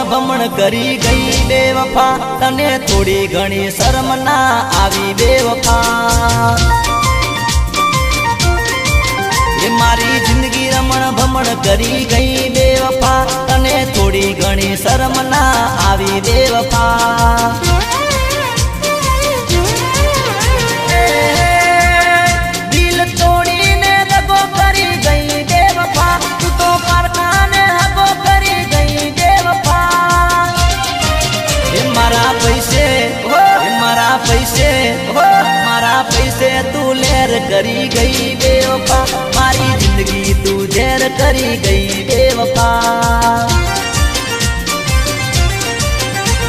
भमण करी गई बेवफा तने थोड़ी घणी शर्म ना आवी बेवफा ये मारी जिंदगी रमण भमण करी गई बेवफा तने थोड़ी घणी शर्म ना आवी बेवफा दिल तोड़ी ने दगो करी गई बेवफा तू तो कारखाने हगो करी गई बेवफा मारा पैसे तू लेर करी गई बेवफा मारी जिंदगी तू जेर करी गई बेवफा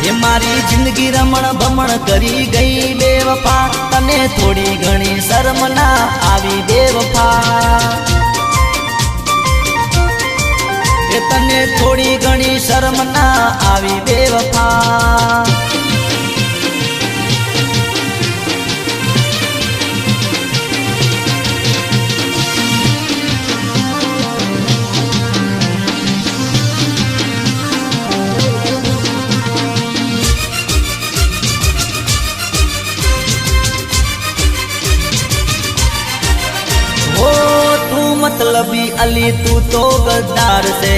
ये मारी जिंदगी रमण भमण करी गई बेवफा तने थोड़ी घणी शर्म ना आवी बेवफा ये तने थोड़ी घणी शर्म ना आवी बेवफा मतलबी अली तू तो गद्दार से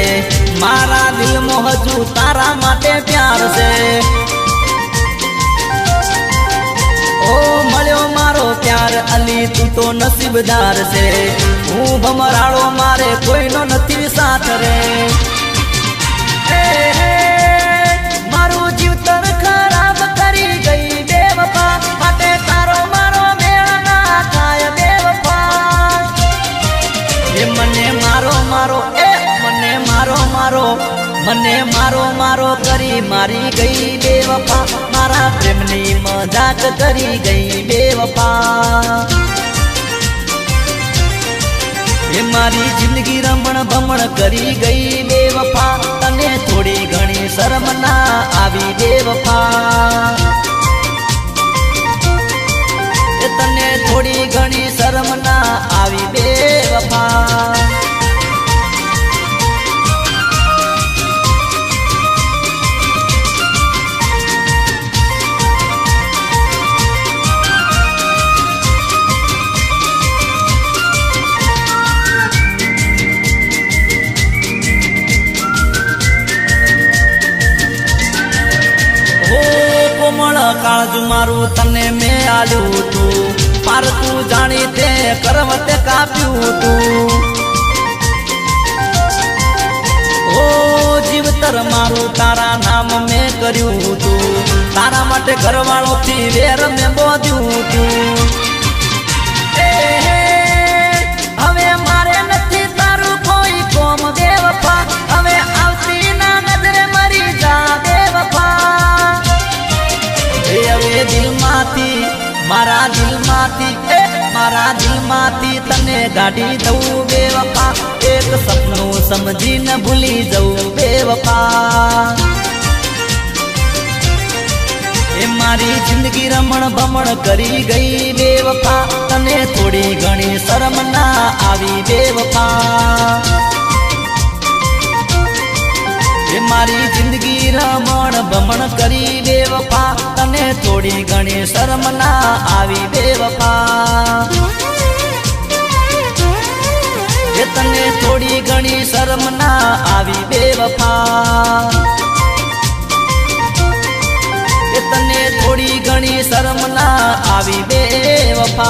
मारा दिल मोहजू तारा माटे प्यार से ओ मळ्यो मारो प्यार अली तू तो नसीबदार से हूँ भमराड़ो मारे कोई नो नथी साथ रे मारू जीवतर खराब करी गई बेवफा माटे तारो मारो मेल ना खाय बेवफा मने मारो करी मारी गई बेवफा मारा प्रेमनी मजाक करी गई बेवफा ये मारी जिंदगी रमण भमण करी गई बेवफा तने थोड़ी घणी शर्म ना आवी बेवफा ये तने थोड़ी घणी शर्म ना आवी बेवफा काळजू मारू तने में आलू तू पार तू जानी ते करवते काप्यू तू ओ जीवतर मारू तारा नाम में कर्यू तू तारा माटे घरवाळो थी वेर में बोध्यू तू हवे मारे नथी तारू कोई कोम बेवफा हवे आवती ना नजरे मरी जा बेवफा मारा दिल माती तने गाड़ी दऊ बेवफा एक सपनू समझी न भूली जाऊ बेवफा ए मारी जिंदगी रमण भमण करी गई बेवफा तने थोड़ी घणी शर्म ना आवी बेवफा ये मारी जिंदगी रमण भमण करी बेवफा तने थोड़ी घणी शर्म ना आवी बेवफा ये तने थोड़ी घणी शर्म ना आवी बेवफा ये तने थोड़ी घणी शर्म ना आवी बेवफा।